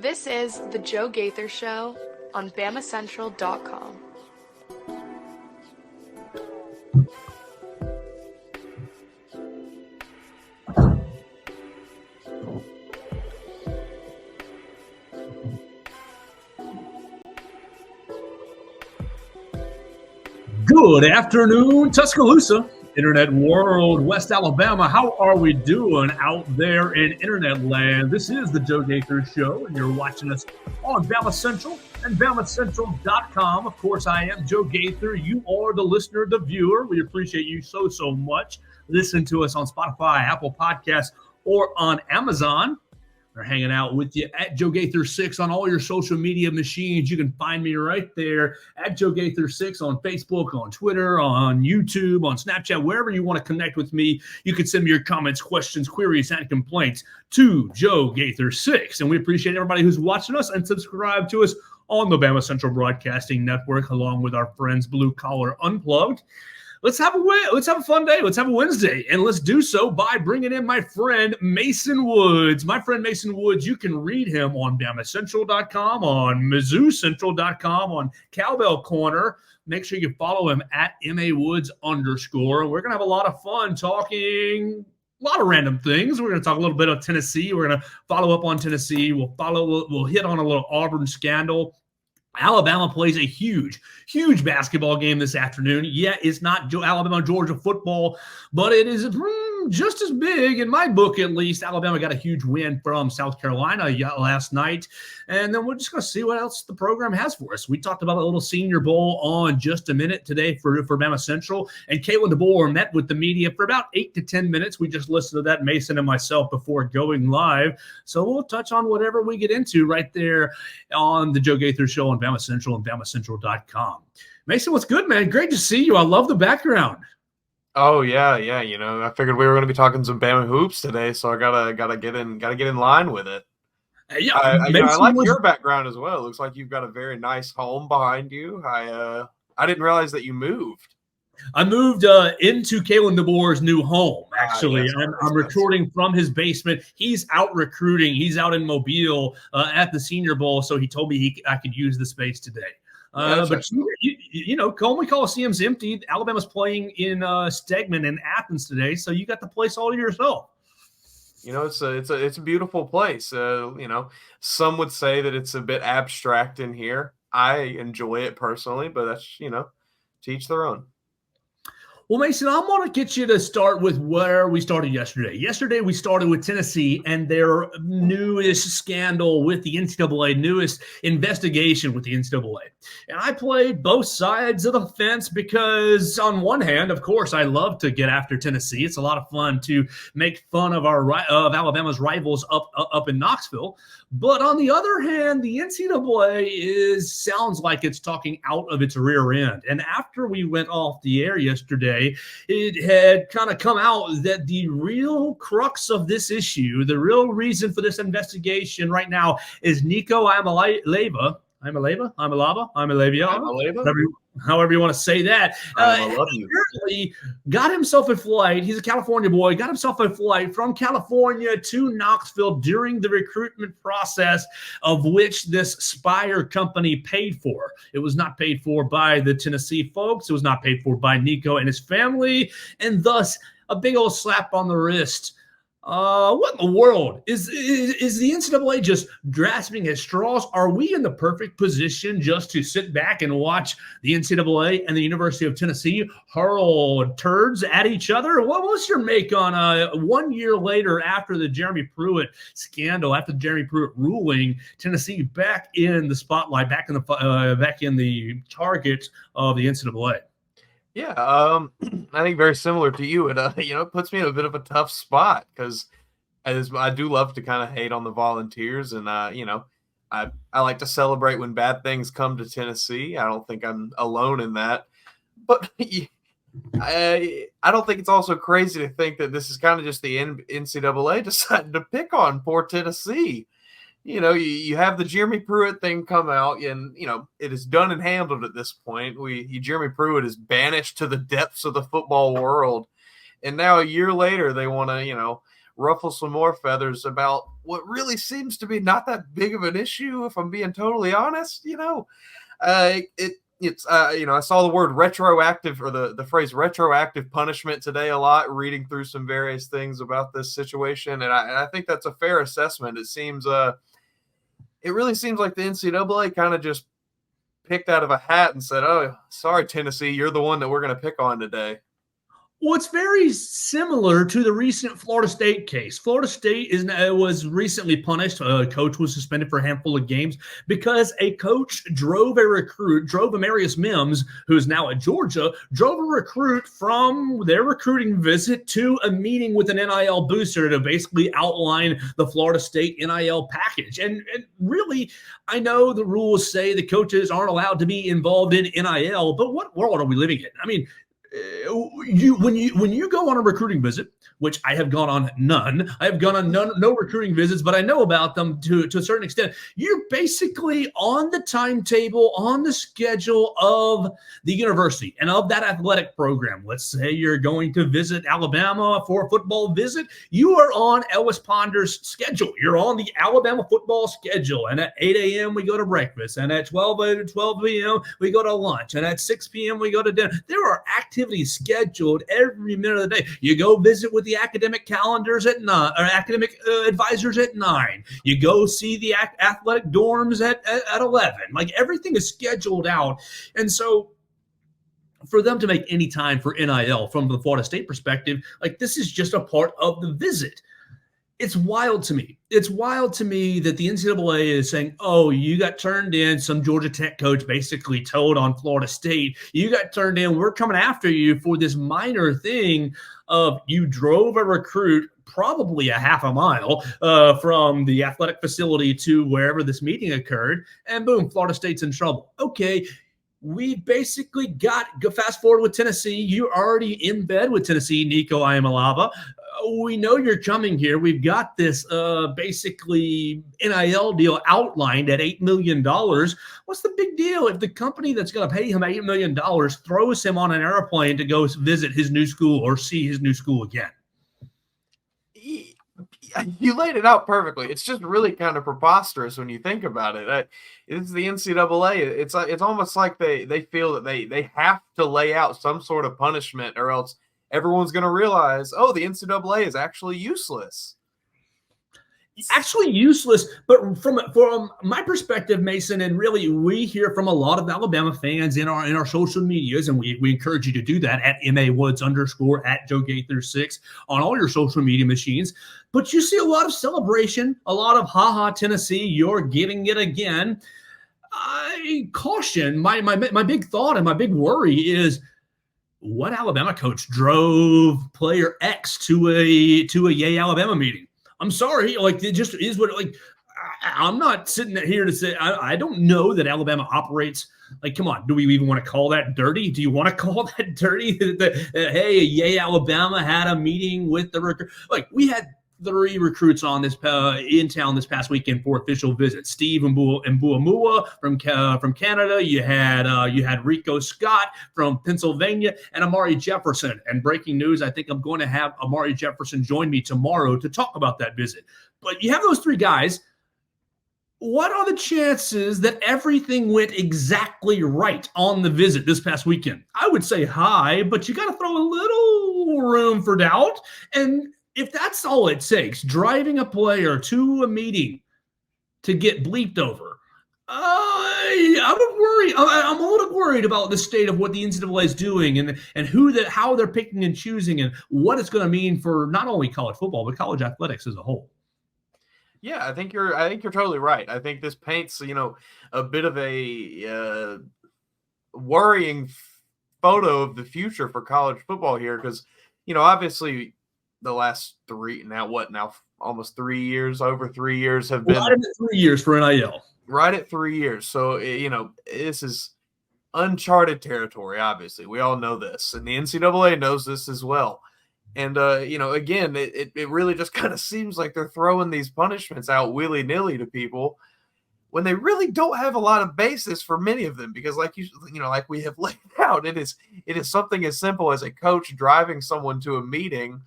This is The Joe Gaither Show on BamaCentral.com. Good afternoon, Tuscaloosa, Internet World, West Alabama. How are we doing out there in Internet land? This is the Joe Gaither Show, and you're watching us on BamaCentral and BamaCentral.com. Of course, I am Joe Gaither. You are the listener, the viewer. We appreciate you so much. Listen to us on Spotify, Apple Podcasts, or on Amazon. We're hanging out with you at Joe Gaither 6 on all your social media machines. You can find me right there at Joe Gaither 6 on Facebook, on Twitter, on YouTube, on Snapchat, wherever you want to connect with me. You can send me your comments, questions, queries, and complaints to Joe Gaither 6. And we appreciate everybody who's watching us and subscribe to us on the Bama Central Broadcasting Network, along with our friends Blue Collar Unplugged. Let's have a fun day. Let's have a Wednesday, and let's do so by bringing in my friend Mason Woods. My friend Mason Woods, you can read him on BamaCentral.com, on MizzouCentral.com, on Cowbell Corner. Make sure you follow him at MAWoods_. We're going to have a lot of fun talking a lot of random things. We're going to talk a little bit of Tennessee. We're going to follow up on Tennessee. We'll hit on a little Auburn scandal. Alabama plays a huge basketball game this afternoon. Yeah, it's not Alabama-Georgia football, but it is just as big, in my book at least. Alabama got a huge win from South Carolina last night, and then we're just going to see what else the program has for us. We talked about a little Senior Bowl on just a minute today for Bama Central, and Kalen Deboer met with the media for about 8 to 10 minutes. We just listened to that, Mason and myself, before going live, so we'll touch on whatever we get into right there on the Joe Gaither Show on Bama Central and BamaCentral.com. Mason, what's good, man? Great to see you. I love the background. Oh yeah. You know, I figured we were going to be talking some Bama hoops today, so I gotta get in line with it. Yeah, I like your background as well. It looks like you've got a very nice home behind you. I didn't realize that you moved. I moved into Kalen Deboer's new home, actually. Yes, I'm recording from his basement. He's out recruiting. He's out in Mobile at the Senior Bowl, so he told me I could use the space today. But you know, Coleman Coliseum's empty. Alabama's playing in Stegman in Athens today, so you got the place all to yourself. You know, it's a beautiful place. You know, some would say that it's a bit abstract in here. I enjoy it personally, but that's, you know, to each their own. Well, Mason, I want to get you to start with where we started yesterday. Yesterday, we started with Tennessee and their newest scandal with the NCAA, newest investigation with the NCAA. And I played both sides of the fence because, on one hand, of course, I love to get after Tennessee. It's a lot of fun to make fun of Alabama's rivals up in Knoxville. But on the other hand, the NCAA sounds like it's talking out of its rear end. And after we went off the air yesterday, it had kind of come out that the real crux of this issue, the real reason for this investigation right now, is Nico Iamaleava. However you want to say that. I love you. Apparently got himself a flight. He's a California boy. Got himself a flight from California to Knoxville during the recruitment process, of which this Spire company paid for. It was not paid for by the Tennessee folks. It was not paid for by Nico and his family, and thus a big old slap on the wrist. What in the world? Is the NCAA just grasping at straws? Are we in the perfect position just to sit back and watch the NCAA and the University of Tennessee hurl turds at each other? What's your make on 1 year later, after the Jeremy Pruitt scandal, after the Jeremy Pruitt ruling, Tennessee back in the spotlight, back in the target of the NCAA? Yeah, I think very similar to you. It it puts me in a bit of a tough spot because I do love to kind of hate on the Volunteers, and I like to celebrate when bad things come to Tennessee. I don't think I'm alone in that, but I don't think it's also crazy to think that this is kind of just the NCAA deciding to pick on poor Tennessee. You know, you have the Jeremy Pruitt thing come out, and, it is done and handled at this point. Jeremy Pruitt is banished to the depths of the football world. And now a year later, they want to, ruffle some more feathers about what really seems to be not that big of an issue, if I'm being totally honest. I saw the word retroactive, or the phrase retroactive punishment today a lot, reading through some various things about this situation. And I think that's a fair assessment. It really seems like the NCAA kind of just picked out of a hat and said, "Oh, sorry, Tennessee, you're the one that we're going to pick on today." Well, it's very similar to the recent Florida State case. Florida State was recently punished. A coach was suspended for a handful of games because a coach drove Amarius Mims, who is now at Georgia, drove a recruit from their recruiting visit to a meeting with an NIL booster to basically outline the Florida State NIL package. And really, I know the rules say the coaches aren't allowed to be involved in NIL, but what world are we living in? I mean, when you go on a recruiting visit, which I have gone on none, I have gone on no recruiting visits, but I know about them to a certain extent. You're basically on the timetable, on the schedule of the university and of that athletic program. Let's say you're going to visit Alabama for a football visit. You are on Ellis Ponder's schedule. You're on the Alabama football schedule. And at 8 a.m. we go to breakfast. And at 12 p.m. we go to lunch. And at 6 p.m. we go to dinner. There are activities scheduled every minute of the day. You go visit with the academic calendars at 9, or academic advisors at 9. You go see the athletic dorms at 11. Like, everything is scheduled out. And so for them to make any time for NIL from the Florida State perspective, like, this is just a part of the visit. It's wild to me. It's wild to me that the NCAA is saying, "Oh, you got turned in." Some Georgia Tech coach basically told on Florida State, "You got turned in. We're coming after you for this minor thing of you drove a recruit probably a half a mile from the athletic facility to wherever this meeting occurred, and boom, Florida State's in trouble." Okay. We basically go fast forward with Tennessee. You're already in bed with Tennessee, Nico Iamaleava. We know you're coming here. We've got this basically NIL deal outlined at $8 million. What's the big deal if the company that's going to pay him $8 million throws him on an airplane to go visit his new school or see his new school again? You laid it out perfectly. It's just really kind of preposterous when you think about it. It's the NCAA. It's almost like they feel that they have to lay out some sort of punishment, or else everyone's going to realize, oh, the NCAA is actually useless. Actually useless, but from my perspective, Mason, and really we hear from a lot of Alabama fans in our social medias, and we encourage you to do that at MAWoods _ at Joe Gaither 6 on all your social media machines. But you see a lot of celebration, a lot of "Ha Tennessee, you're getting it again." I caution, my big thought and my big worry is, what Alabama coach drove player X to a Yay Alabama meeting? I'm sorry, like, it just is what, like, I'm not sitting here to say, I don't know that Alabama operates, like, come on, do we even want to call that dirty? Do you want to call that dirty? Hey, Yay Alabama had a meeting with the recruit. Like, we had 3 recruits on this in town this past weekend for official visits. Steve Mbuamua from Canada. You had Rico Scott from Pennsylvania, and Amari Jefferson. And breaking news, I think I'm going to have Amari Jefferson join me tomorrow to talk about that visit. But you have those 3 guys. What are the chances that everything went exactly right on the visit this past weekend? I would say high, but you got to throw a little room for doubt. And if that's all it takes, driving a player to a meeting to get bleeped over, I would worry. I'm a little worried about the state of what the NCAA is doing and how they're picking and choosing and what it's going to mean for not only college football but college athletics as a whole. Yeah, I think you're totally right. I think this paints, a bit of a worrying photo of the future for college football here, because, obviously the last almost 3 years, over 3 years have been right at 3 years for NIL. Right at 3 years. So, this is uncharted territory, obviously. We all know this. And the NCAA knows this as well. And, again, it really just kind of seems like they're throwing these punishments out willy-nilly to people when they really don't have a lot of basis for many of them. Because like like we have laid out, it is something as simple as a coach driving someone to a meeting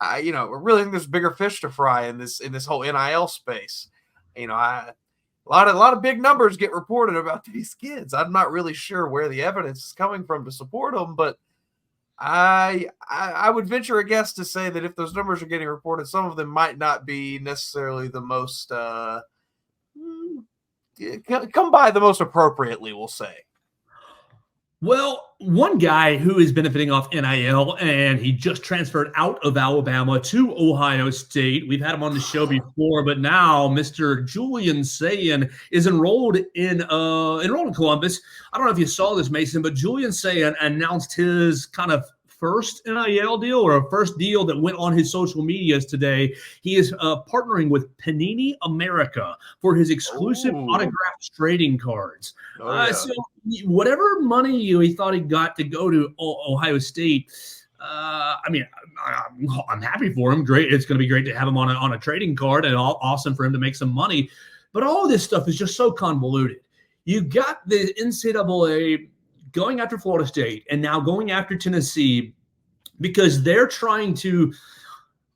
I really think there's bigger fish to fry in this whole NIL space. A lot of big numbers get reported about these kids. I'm not really sure where the evidence is coming from to support them, but I would venture a guess to say that if those numbers are getting reported, some of them might not be necessarily the most come by the most appropriately, we'll say. Well, one guy who is benefiting off NIL, and he just transferred out of Alabama to Ohio State. We've had him on the show before, but now Mr. Julian Sayin is enrolled in Columbus. I don't know if you saw this, Mason, but Julian Sayin announced his kind of first NIL deal, or a first deal that went on his social medias today. He is partnering with Panini America for his exclusive autographed trading cards. So whatever money he thought he got to go to Ohio State, I'm happy for him. Great. It's going to be great to have him on a trading card, and awesome for him to make some money. But all this stuff is just so convoluted. You got the NCAA going after Florida State and now going after Tennessee because they're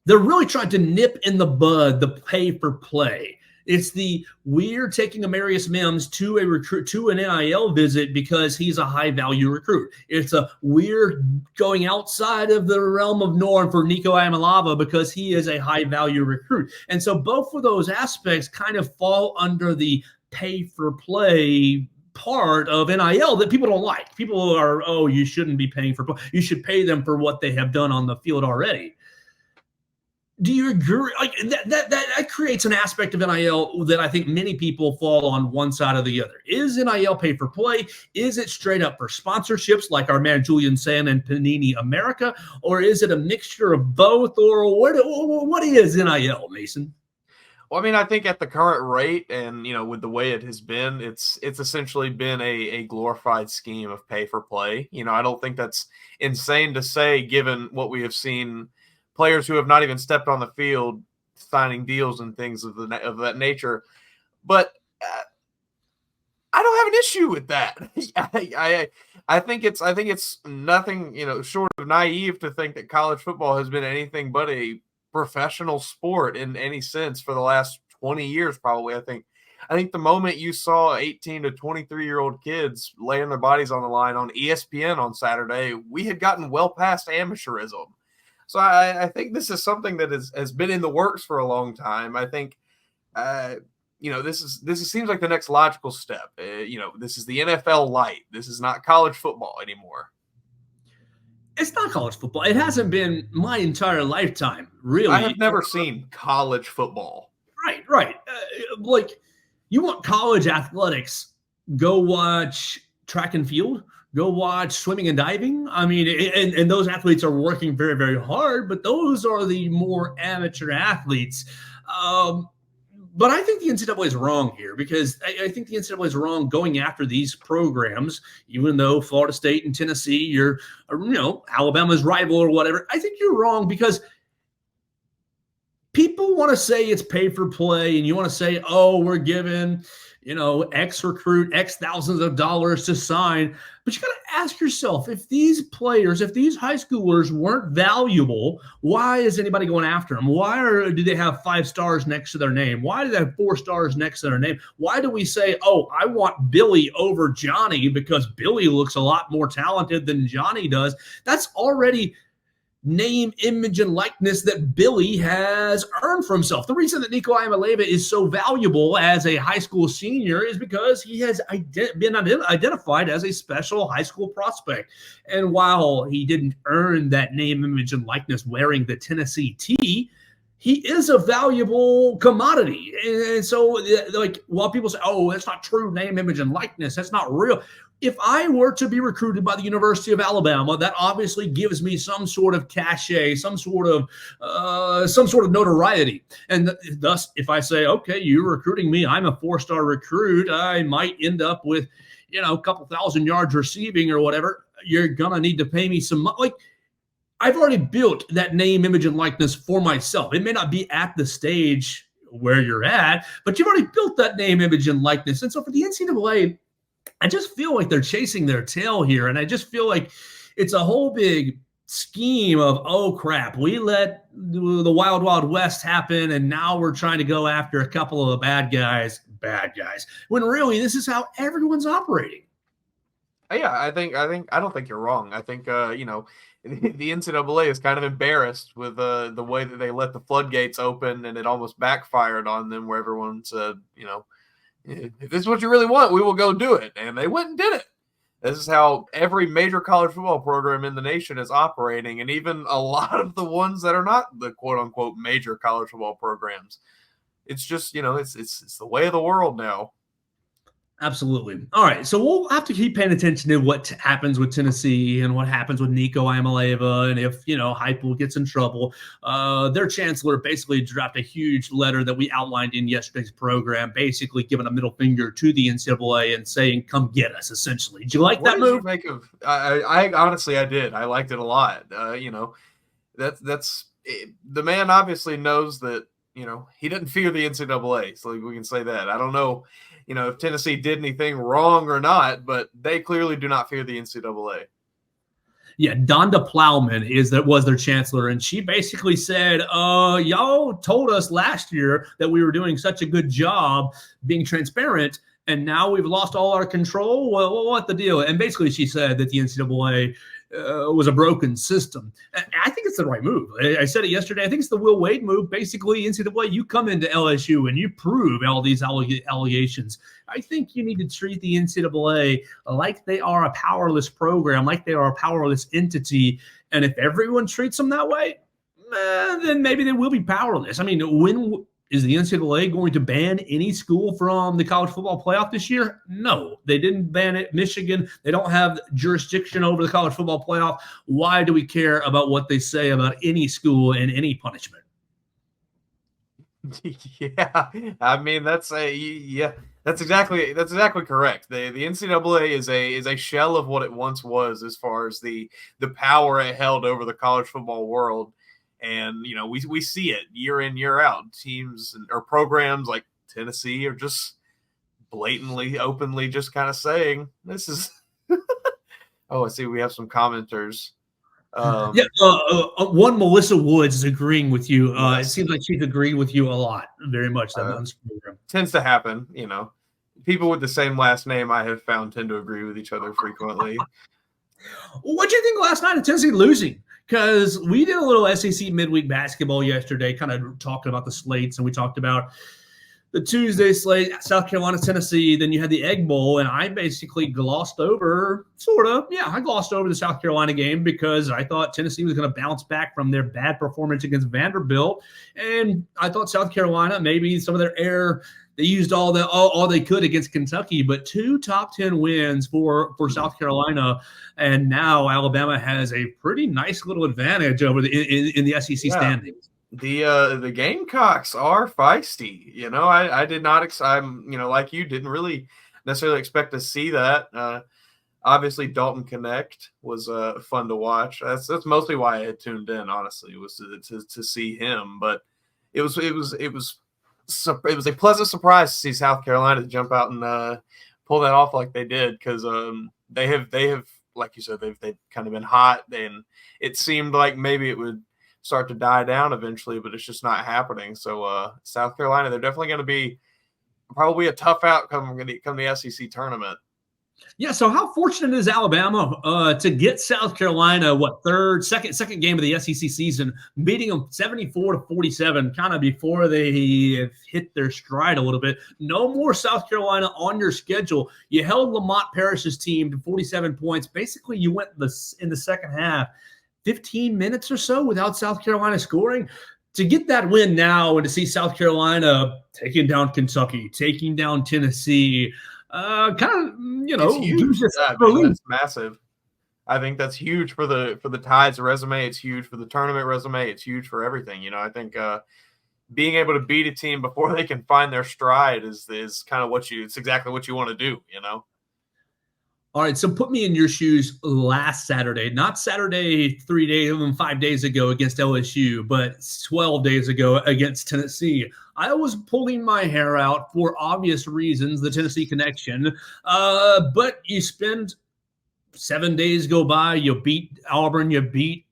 really trying to nip in the bud the pay for play. It's we're taking Amarius Mims to an NIL visit because he's a high value recruit. It's we're going outside of the realm of norm for Nico Amalava because he is a high value recruit. And so both of those aspects kind of fall under the pay for play part of NIL that people don't like. People are, you shouldn't be paying for play. You should pay them for what they have done on the field already. Do you agree? Like that creates an aspect of NIL that I think many people fall on one side or the other. Is NIL pay for play? Is it straight up for sponsorships like our man Julian Sayin and Panini America? Or is it a mixture of both? Or what is NIL, Mason? Well, I mean, I think at the current rate and, with the way it has been, it's essentially been a glorified scheme of pay for play. I don't think that's insane to say, given what we have seen players who have not even stepped on the field signing deals and things of that nature. But I don't have an issue with that. I think it's nothing, short of naive to think that college football has been anything but a professional sport in any sense for the last 20 years, probably. I think the moment you saw 18 to 23-year-old kids laying their bodies on the line on ESPN on Saturday, we had gotten well past amateurism. So I think this is something that has been in the works for a long time. I think, this seems like the next logical step. This is the NFL light. This is not college football anymore. It's not college football. It hasn't been my entire lifetime, really. I have never seen college football. Right. Like, you want college athletics, go watch track and field, go watch swimming and diving. I mean, and those athletes are working very, very hard, but those are the more amateur athletes. But I think the NCAA is wrong here because I think the NCAA is wrong going after these programs, even though Florida State and Tennessee, you're, Alabama's rival or whatever. I think you're wrong because people want to say it's pay for play, and you want to say, we're giving, X recruit X thousands of dollars to sign. But you got to ask yourself, if these players, if these high schoolers weren't valuable, why is anybody going after them? Why do they have 5 stars next to their name? Why do they have 4 stars next to their name? Why do we say, I want Billy over Johnny because Billy looks a lot more talented than Johnny does? That's already name, image, and likeness that Billy has earned for himself. The reason that Nico Amalava is so valuable as a high school senior is because he has been identified as a special high school prospect. And while he didn't earn that name, image, and likeness wearing the Tennessee T, he is a valuable commodity. And so, while people say, that's not true, name, image, and likeness, that's not real. If I were to be recruited by the University of Alabama, that obviously gives me some sort of cachet, some sort of notoriety. And thus, if I say, okay, you're recruiting me, I'm a 4-star recruit, I might end up with, a couple thousand yards receiving or whatever. You're going to need to pay me some money. I've already built that name, image, and likeness for myself. It may not be at the stage where you're at, but you've already built that name, image, and likeness. And so for the NCAA, I just feel like they're chasing their tail here. And I just feel like it's a whole big scheme of, oh crap, we let the Wild Wild West happen, and now we're trying to go after a couple of the bad guys, when really this is how everyone's operating. Yeah, I don't think you're wrong. I think the NCAA is kind of embarrassed with the way that they let the floodgates open, and it almost backfired on them, where everyone said, if this is what you really want, we will go do it, and they went and did it. This is how every major college football program in the nation is operating, and even a lot of the ones that are not the quote unquote major college football programs. It's just, it's the way of the world now. Absolutely. All right. So we'll have to keep paying attention to what happens with Tennessee and what happens with Nico Iamaleava. And if, Heupel gets in trouble, their chancellor basically dropped a huge letter that we outlined in yesterday's program, basically giving a middle finger to the NCAA and saying, come get us, essentially. Did you like that move? What did you make of, I honestly, I did. I liked it a lot. That's the man obviously knows that, he doesn't fear the NCAA. So we can say that. I don't know, if Tennessee did anything wrong or not, but they clearly do not fear the NCAA. Yeah, Donda Plowman was their chancellor, and she basically said, y'all told us last year that we were doing such a good job being transparent, and now we've lost all our control. Well, what the deal? And basically she said that the NCAA was a broken system. I think it's the right move. I said it yesterday. I think it's the Will Wade move. Basically, NCAA, you come into LSU and you prove all these allegations. I think you need to treat the NCAA like they are a powerless program, like they are a powerless entity. And if everyone treats them that way, then maybe they will be powerless. I mean, when is the NCAA going to ban any school from the college football playoff this year? No, they didn't ban it. Michigan, they don't have jurisdiction over the college football playoff. Why do we care about what they say about any school and any punishment? Yeah, I mean that's exactly correct. The NCAA is a shell of what it once was as far as the power it held over the college football world. And, we see it year in, year out. Teams or programs like Tennessee are just blatantly, openly just kind of saying, this is – oh, I see we have some commenters. One Melissa Woods is agreeing with you. It seems like she's agreeing with you a lot, very much. Tends to happen, People with the same last name I have found tend to agree with each other frequently. What do you think last night of Tennessee losing? Because we did a little SEC midweek basketball yesterday, kind of talking about the slates, and we talked about the Tuesday slate, South Carolina, Tennessee. Then you had the Egg Bowl, and I basically glossed over, I glossed over the South Carolina game because I thought Tennessee was going to bounce back from their bad performance against Vanderbilt. And I thought South Carolina, maybe some of their air, they used all they could against Kentucky, but 2 top 10 wins for South Carolina, and now Alabama has a pretty nice little advantage over in the SEC standings. The Gamecocks are feisty. I did not. I'm like you, didn't really necessarily expect to see that. Obviously, Dalton Knecht was fun to watch. That's mostly why I had tuned in. Honestly, was to see him, but it was a pleasant surprise to see South Carolina jump out and pull that off like they did, because they have, like you said, they've kind of been hot, and it seemed like maybe it would start to die down eventually, but it's just not happening. So South Carolina, they're definitely going to be probably a tough outcome when it comes to the SEC tournament. Yeah, so how fortunate is Alabama to get South Carolina, second game of the SEC season, beating them 74-47, kind of before they hit their stride a little bit. No more South Carolina on your schedule. You held Lamont Parrish's team to 47 points. Basically, you went in the second half 15 minutes or so without South Carolina scoring. To get that win now and to see South Carolina taking down Kentucky, taking down Tennessee, it's huge. That's massive. I think that's huge for the Tide's resume. It's huge for the tournament resume. It's huge for everything. I think being able to beat a team before they can find their stride is kind of it's exactly what you want to do. All right, so put me in your shoes last Saturday, not Saturday 5 days ago against LSU, but 12 days ago against Tennessee. I was pulling my hair out for obvious reasons, the Tennessee connection, but you spend 7 days go by, you beat Auburn, you beat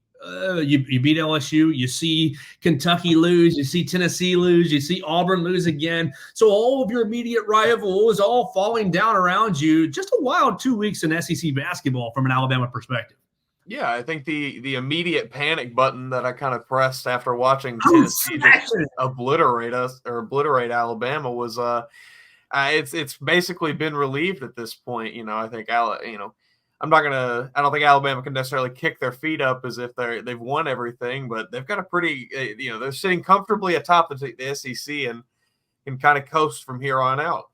You beat LSU, you see Kentucky lose, you see Tennessee lose, you see Auburn lose again. So all of your immediate rivals all falling down around you. Just a wild 2 weeks in SEC basketball from an Alabama perspective. Yeah, I think the immediate panic button that I kind of pressed after watching Tennessee just obliterate Alabama was it's basically been relieved at this point. I think I don't think Alabama can necessarily kick their feet up as if they've won everything, but they've got a pretty they're sitting comfortably atop the SEC and can kind of coast from here on out.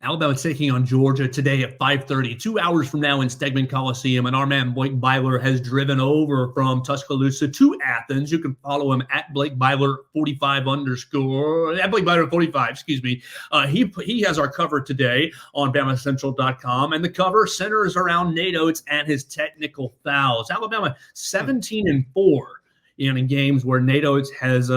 Alabama taking on Georgia today at 5:30, 2 hours from now in Stegman Coliseum. And our man Blake Byler has driven over from Tuscaloosa to Athens. You can follow him at Blake Byler 45 _ at Blake Byler 45. Excuse me. He has our cover today on BamaCentral.com, and the cover centers around Nate Oates and his technical fouls. Alabama 17-4. In games where Nate Oates has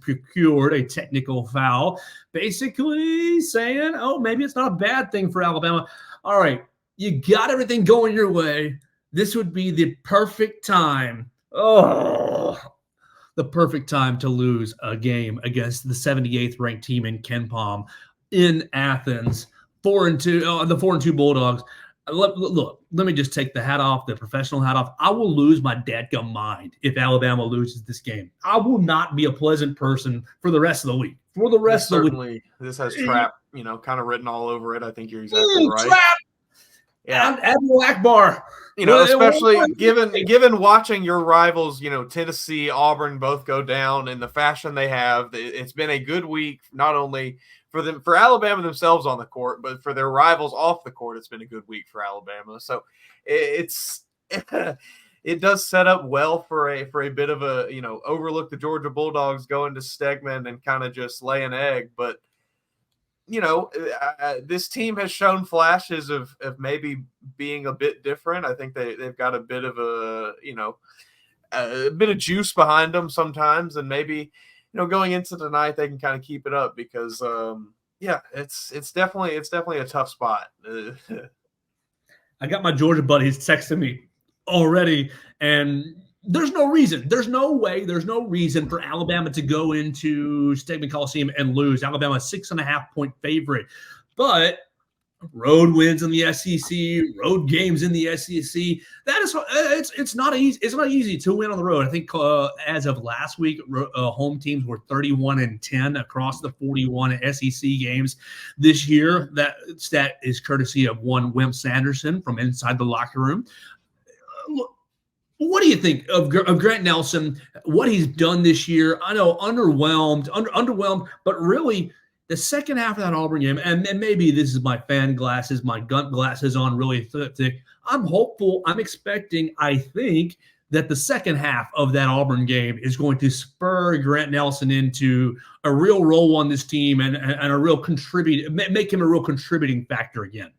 procured a technical foul, basically saying, oh, maybe it's not a bad thing for Alabama. All right, you got everything going your way. This would be the perfect time. The perfect time to lose a game against the 78th ranked team in KenPom in Athens. 4-2, the 4-2 Bulldogs. Look, let me just take the hat off, the professional hat off. I will lose my dadgum mind if Alabama loses this game. I will not be a pleasant person for the rest of the week. For the rest of the week. This has trap, kind of written all over it. I think you're exactly right. Trap! Yeah. Admiral Akbar. Especially given watching your rivals, Tennessee, Auburn both go down in the fashion they have. It's been a good week, not only for Alabama themselves on the court, but for their rivals off the court. It's been a good week for Alabama. So it does set up well for a bit of a, overlook the Georgia Bulldogs going to Stegman and kind of just lay an egg. But, this team has shown flashes of maybe being a bit different. I think they've got a bit of a bit of juice behind them sometimes, and maybe, going into tonight, they can kind of keep it up because, it's definitely a tough spot. I got my Georgia buddies texting me already, and there's no reason. There's no reason for Alabama to go into Stegman Coliseum and lose. Alabama 6.5-point favorite, but road wins in the SEC, road games in the SEC. That is, it's not easy. It's not easy to win on the road. I think as of last week, home teams were 31-10 across the 41 SEC games this year. That stat is courtesy of one Wimp Sanderson from inside the locker room. What do you think of Grant Nelson? What he's done this year? I know underwhelmed, but really. The second half of that Auburn game, and maybe this is my fan glasses, my gun glasses on really thick. I'm hopeful. I'm expecting, I think, that the second half of that Auburn game is going to spur Grant Nelson into a real role on this team and a real make him a real contributing factor again.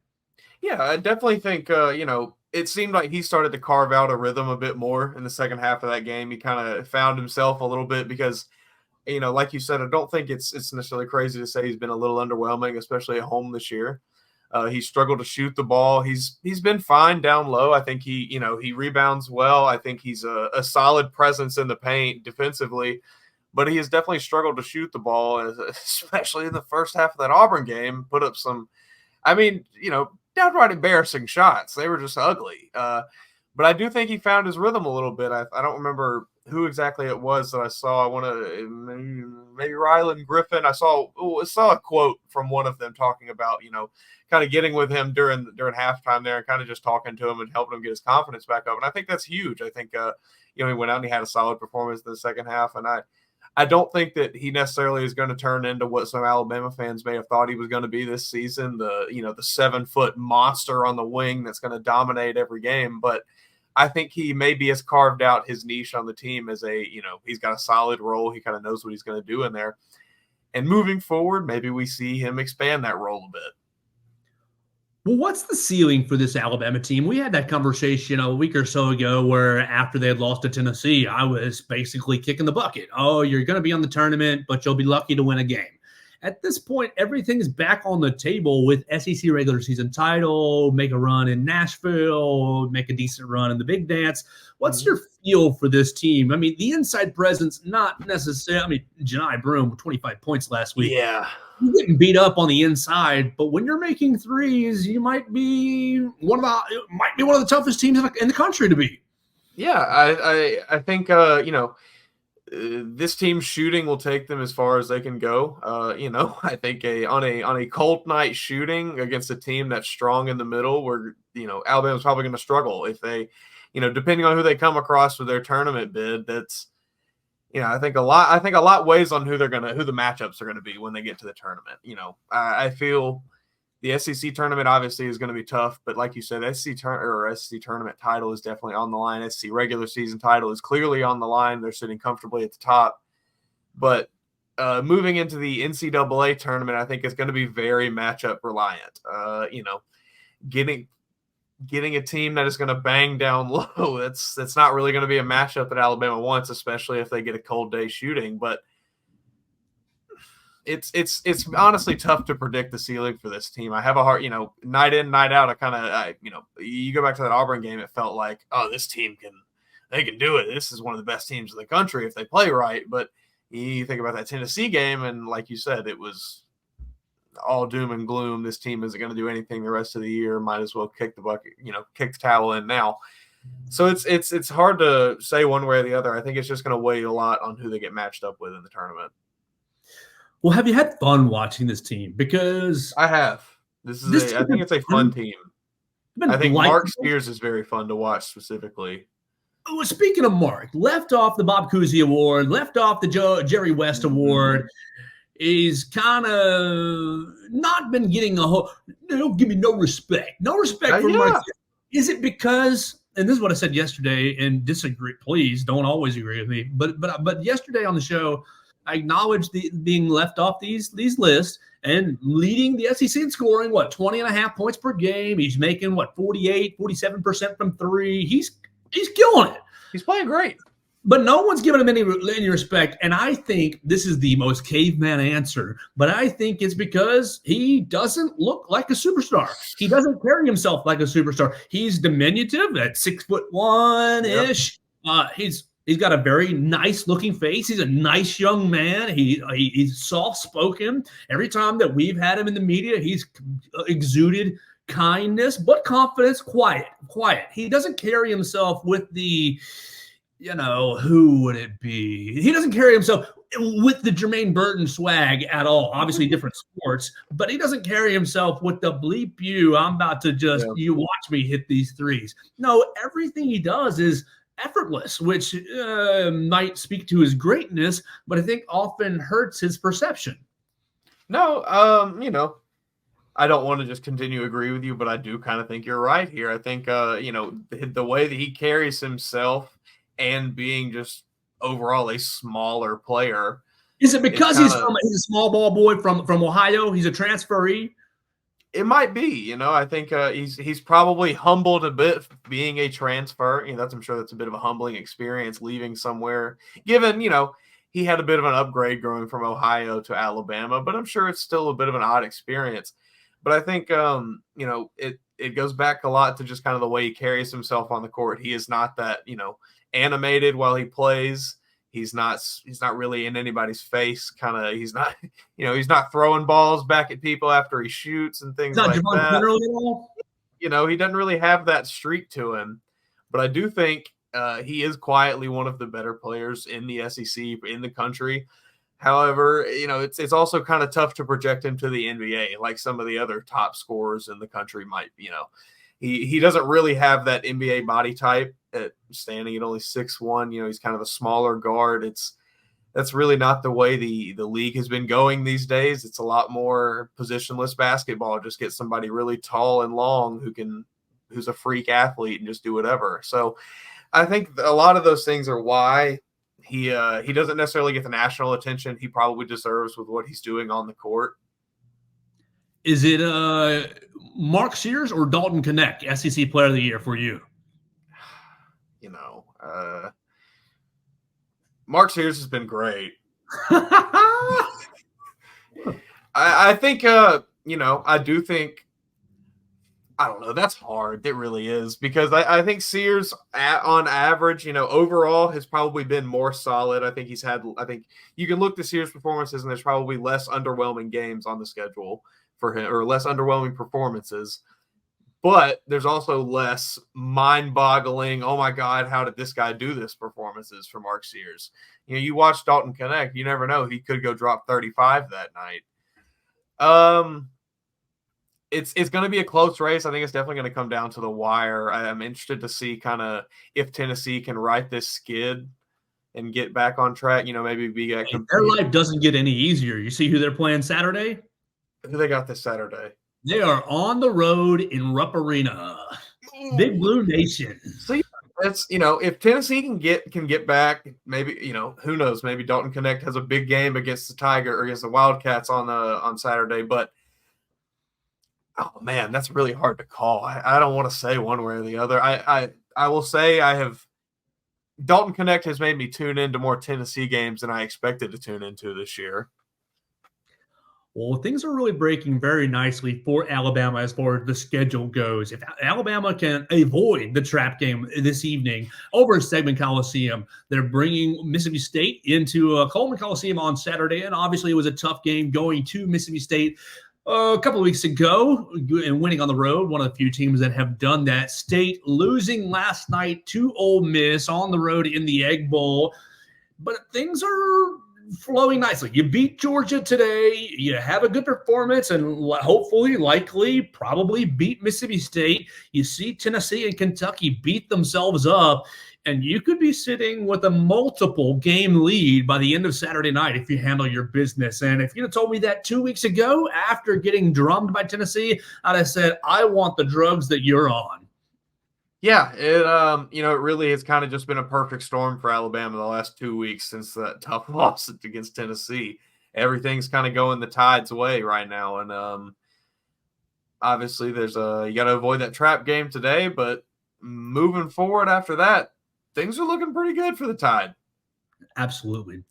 Yeah, I definitely think, it seemed like he started to carve out a rhythm a bit more in the second half of that game. He kind of found himself a little bit because – like you said, I don't think it's necessarily crazy to say he's been a little underwhelming, especially at home this year. He struggled to shoot the ball. He's been fine down low. I think he rebounds well. I think he's a solid presence in the paint defensively, but he has definitely struggled to shoot the ball, especially in the first half of that Auburn game. Put up some, downright embarrassing shots. They were just ugly. But I do think he found his rhythm a little bit. I don't remember who exactly it was that I saw. I want to maybe Ryland Griffin. I saw a quote from one of them talking about, kind of getting with him during halftime there and kind of just talking to him and helping him get his confidence back up. And I think that's huge. I think, he went out and he had a solid performance in the second half. And I don't think that he necessarily is going to turn into what some Alabama fans may have thought he was going to be this season, the 7-foot monster on the wing that's going to dominate every game. But I think he maybe has carved out his niche on the team as he's got a solid role. He kind of knows what he's going to do in there. And moving forward, maybe we see him expand that role a bit. Well, what's the ceiling for this Alabama team? We had that conversation a week or so ago where after they had lost to Tennessee, I was basically kicking the bucket. Oh, you're going to be on the tournament, but you'll be lucky to win a game. at this point, everything's back on the table with SEC regular season title, make a run in Nashville, make a decent run in the Big Dance. What's your feel for this team? I mean, the inside presence, not necessarily. I mean, Janai Broome, 25 points last week. Yeah. You're getting beat up on the inside, but when you're making threes, you might be one of the toughest teams in the country to beat. Yeah, I think this team's shooting will take them as far as they can go. I think on a cold night shooting against a team that's strong in the middle, where Alabama's probably going to struggle if they, depending on who they come across with their tournament bid. That's I think a lot weighs on who the matchups are going to be when they get to the tournament. I feel the SEC tournament obviously is going to be tough, but like you said, SEC tournament title is definitely on the line. SEC regular season title is clearly on the line. They're sitting comfortably at the top. But moving into the NCAA tournament, I think it's going to be very matchup reliant. Getting a team that is going to bang down low, that's not really going to be a matchup that Alabama wants, especially if they get a cold day shooting. But it's honestly tough to predict the ceiling for this team. I have a hard, night in, night out. You go back to that Auburn game, it felt like, oh, this team they can do it. This is one of the best teams in the country if they play right. But you think about that Tennessee game, and like you said, it was all doom and gloom. This team isn't going to do anything the rest of the year. Might as well kick the bucket, kick the towel in now. So it's hard to say one way or the other. I think it's just going to weigh a lot on who they get matched up with in the tournament. Well, have you had fun watching this team? Because I have. I think it's a fun team. I think Mark Sears is very fun to watch specifically. Oh, speaking of Mark, left off the Bob Cousy Award, left off the Jerry West Award, he's kind of not been getting give me no respect. No respect for Mark. Is it because, and this is what I said yesterday, and disagree, please don't always agree with me, but yesterday on the show, I acknowledged being left off these lists and leading the SEC in scoring, 20.5 points per game. He's making 47% from three. He's killing it. He's playing great. But no one's giving him any respect. And I think this is the most caveman answer, but I think it's because he doesn't look like a superstar. He doesn't carry himself like a superstar. He's diminutive at 6'1" ish. He's got a very nice looking face. He's a nice young man. He's soft spoken. Every time that we've had him in the media, he's exuded kindness, but confidence, quiet. He doesn't carry himself with the, who would it be? He doesn't carry himself with the Jermaine Burton swag at all. Obviously different sports, but he doesn't carry himself with the bleep you. I'm about to you watch me hit these threes. No, everything he does is effortless, which might speak to his greatness, but I think often hurts his perception. No, I don't want to just continue to agree with you, but I do kind of think you're right here. I think, the way that he carries himself and being just overall a smaller player. Is it because he's a small ball boy from Ohio? He's a transferee? It might be, I think he's probably humbled a bit being a transfer. I'm sure that's a bit of a humbling experience leaving somewhere, given, he had a bit of an upgrade going from Ohio to Alabama, but I'm sure it's still a bit of an odd experience. But I think, it goes back a lot to just kind of the way he carries himself on the court. He is not that, animated while he plays. He's not really in anybody's face. He's not throwing balls back at people after he shoots and things like that. He doesn't really have that streak to him. But I do think he is quietly one of the better players in the SEC, in the country. However, it's also kind of tough to project him to the NBA like some of the other top scorers in the country might. He doesn't really have that NBA body type. Standing at only 6'1", he's kind of a smaller guard. That's really not the way the league has been going these days. It's a lot more positionless basketball. Just get somebody really tall and long who's a freak athlete and just do whatever. So I think a lot of those things are why he doesn't necessarily get the national attention he probably deserves with what he's doing on the court. Is it Mark Sears or Dalton Knecht, SEC Player of the Year for you? Mark Sears has been great. I think, I do think, I don't know. That's hard. It really is, because I think Sears, on average, overall has probably been more solid. I think you can look to Sears' performances, and there's probably less underwhelming games on the schedule for him, or less underwhelming performances. But there's also less mind-boggling, oh my God, how did this guy do this performances for Mark Sears. You watch Dalton Knecht, you never know. He could go drop 35 that night. It's going to be a close race. I think it's definitely going to come down to the wire. I'm interested to see kind of if Tennessee can right this skid and get back on track. Maybe be their life doesn't get any easier. You see who they're playing Saturday? Who they got this Saturday? They are on the road in Rupp Arena. Big Blue Nation. See, that's if Tennessee can get back, maybe who knows? Maybe Dalton Knecht has a big game against the Tiger or against the Wildcats on Saturday, but. Oh man, that's really hard to call. I don't want to say one way or the other. I will say Dalton Knecht has made me tune into more Tennessee games than I expected to tune into this year. Well, things are really breaking very nicely for Alabama as far as the schedule goes. If Alabama can avoid the trap game this evening over at Segment Coliseum, they're bringing Mississippi State into Coleman Coliseum on Saturday, and obviously it was a tough game going to Mississippi State a couple of weeks ago and winning on the road. One of the few teams that have done that. State losing last night to Ole Miss on the road in the Egg Bowl. But things are flowing nicely. You beat Georgia today. You have a good performance and hopefully, likely, probably beat Mississippi State. You see Tennessee and Kentucky beat themselves up. And you could be sitting with a multiple game lead by the end of Saturday night if you handle your business. And if you'd have told me that 2 weeks ago after getting drummed by Tennessee, I'd have said, I want the drugs that you're on. Yeah, it really has kind of just been a perfect storm for Alabama the last 2 weeks since that tough loss against Tennessee. Everything's kind of going the Tide's way right now. And obviously you got to avoid that trap game today, but moving forward after that, things are looking pretty good for the Tide. Absolutely.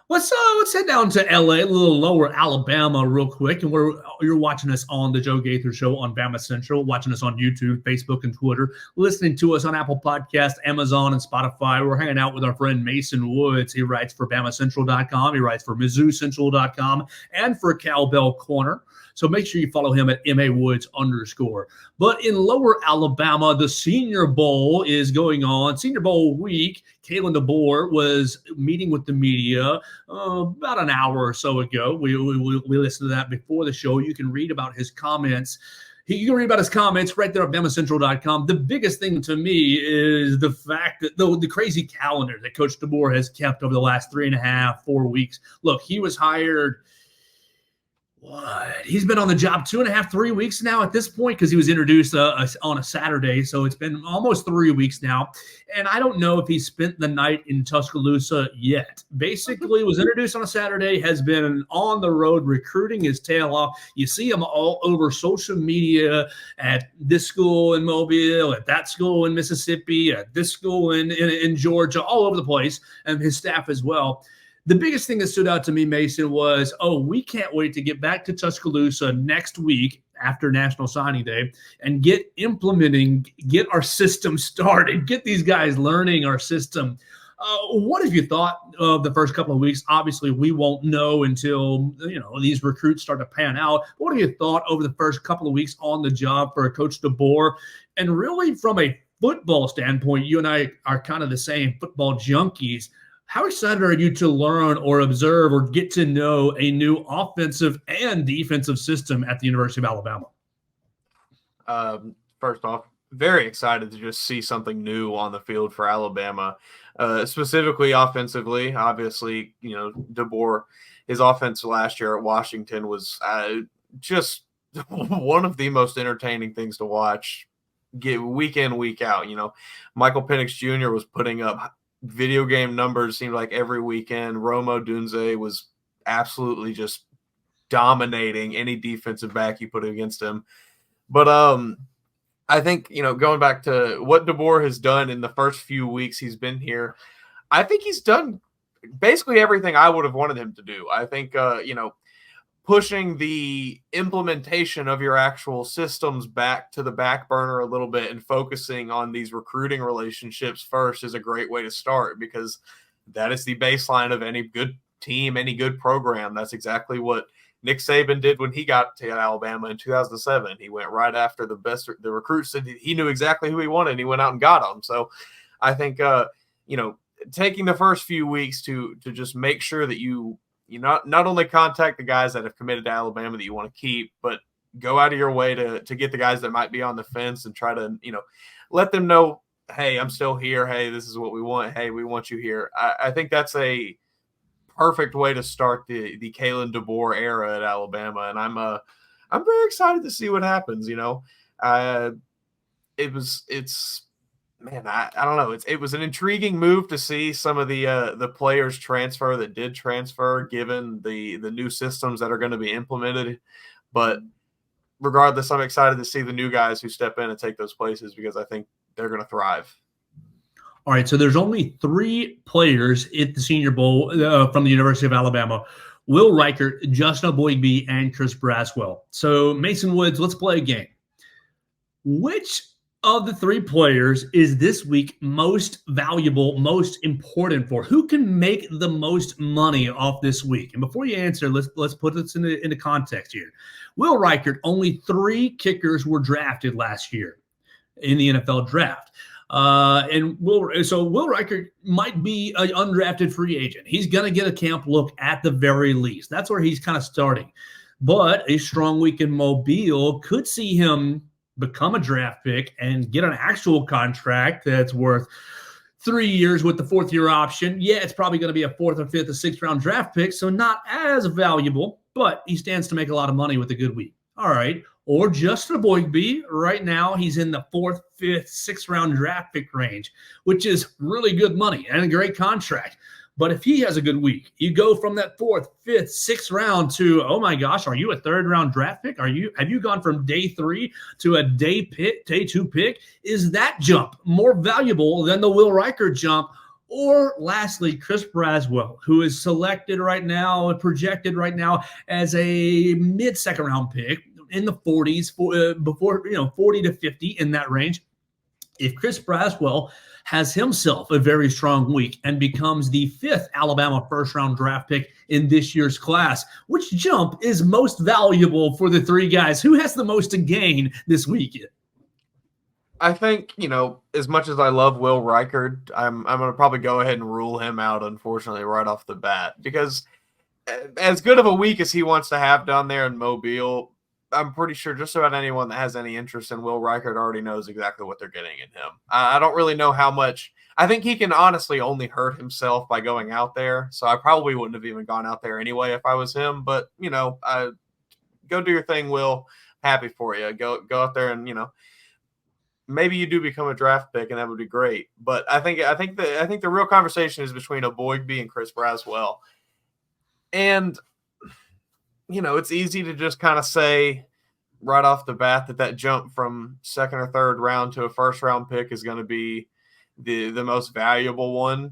Let's head down to LA, a little lower Alabama real quick. And you're watching us on the Joe Gaither Show on BamaCentral, watching us on YouTube, Facebook, and Twitter, listening to us on Apple Podcasts, Amazon, and Spotify. We're hanging out with our friend Mason Woods. He writes for BamaCentral.com. He writes for MizzouCentral.com and for Cowbell Corner. So make sure you follow him at MAWoods_. But in lower Alabama, the Senior Bowl is going on. Senior Bowl week. Kalen Deboer was meeting with the media about an hour or so ago. We listened to that before the show. You can read about his comments. You can read about his comments right there at BamaCentral.com. The biggest thing to me is the fact that the crazy calendar that Coach Deboer has kept over the last 3.5, 4 weeks. Look, he was hired – he's been on the job 2.5, 3 weeks now at this point because he was introduced on a Saturday. So it's been almost 3 weeks now. And I don't know if he spent the night in Tuscaloosa yet. Basically, was introduced on a Saturday, has been on the road recruiting his tail off. You see him all over social media at this school in Mobile, at that school in Mississippi, at this school in Georgia, all over the place, and his staff as well. The biggest thing that stood out to me, Mason, was, we can't wait to get back to Tuscaloosa next week after National Signing Day and get our system started, get these guys learning our system. What have you thought of the first couple of weeks? Obviously, we won't know until, these recruits start to pan out. What have you thought over the first couple of weeks on the job for Coach Deboer? And really from a football standpoint, you and I are kind of the same football junkies. How excited are you to learn or observe or get to know a new offensive and defensive system at the University of Alabama? First off, very excited to just see something new on the field for Alabama, specifically offensively. Obviously, Deboer, his offense last year at Washington was just one of the most entertaining things to watch week in, week out. Michael Penix Jr. was putting up video game numbers, seemed like every weekend. Romo Dunze was absolutely just dominating any defensive back you put against him. But I think, going back to what Deboer has done in the first few weeks he's been here, I think he's done basically everything I would have wanted him to do. I think, pushing the implementation of your actual systems back to the back burner a little bit and focusing on these recruiting relationships first is a great way to start, because that is the baseline of any good team, any good program. That's exactly what Nick Saban did when he got to Alabama in 2007. He went right after the recruits that he knew exactly who he wanted, and he went out and got them. So I think, taking the first few weeks to just make sure that you not only contact the guys that have committed to Alabama that you want to keep, but go out of your way to get the guys that might be on the fence and try to, let them know, hey, I'm still here. Hey, this is what we want. Hey, we want you here. I think that's a perfect way to start the Kalen Deboer era at Alabama. And I'm very excited to see what happens. I don't know. It was an intriguing move to see some of the players transfer that did transfer, given the new systems that are going to be implemented. But regardless, I'm excited to see the new guys who step in and take those places, because I think they're going to thrive. All right, so there's only 3 players at the Senior Bowl from the University of Alabama: Will Reichert, Justin Boygby, and Chris Braswell. So, Mason Woods, let's play a game. Which of the 3 players is this week most valuable, most important for? Who can make the most money off this week? And before you answer, let's put this into context here. Will Reichert, only 3 kickers were drafted last year in the NFL draft. Will Reichert might be an undrafted free agent. He's going to get a camp look at the very least. That's where he's kind of starting. But a strong week in Mobile could see him become a draft pick and get an actual contract that's worth 3 years with the 4th-year option. Yeah, it's probably going to be a 4th or 5th or 6th-round draft pick, so not as valuable, but he stands to make a lot of money with a good week. All right. Or Justin Boygby. Right now, he's in the 4th, 5th, 6th-round draft pick range, which is really good money and a great contract. But if he has a good week, you go from that 4th, 5th, 6th round to, oh my gosh, are you a 3rd-round draft pick? Have you gone from day 3 to a day 2 pick? Is that jump more valuable than the Will Reichert jump? Or lastly, Chris Braswell, who is selected right now, projected right now as a mid-2nd round pick in the 40s, before 40 to 50 in that range. If Chris Braswell has himself a very strong week and becomes the 5th Alabama 1st-round draft pick in this year's class, which jump is most valuable for the 3 guys? Who has the most to gain this week? I think, as much as I love Will Reichert, I'm going to probably go ahead and rule him out, unfortunately, right off the bat, because as good of a week as he wants to have down there in Mobile, I'm pretty sure just about anyone that has any interest in Will Reichert already knows exactly what they're getting in him. I don't really know how much. I think he can honestly only hurt himself by going out there. So I probably wouldn't have even gone out there anyway if I was him. But, go do your thing, Will. Happy for you. Go out there and, maybe you do become a draft pick, and that would be great. But I think the real conversation is between a Boygby and Chris Braswell. And it's easy to just kind of say right off the bat that jump from 2nd or 3rd round to a 1st-round pick is going to be the most valuable one.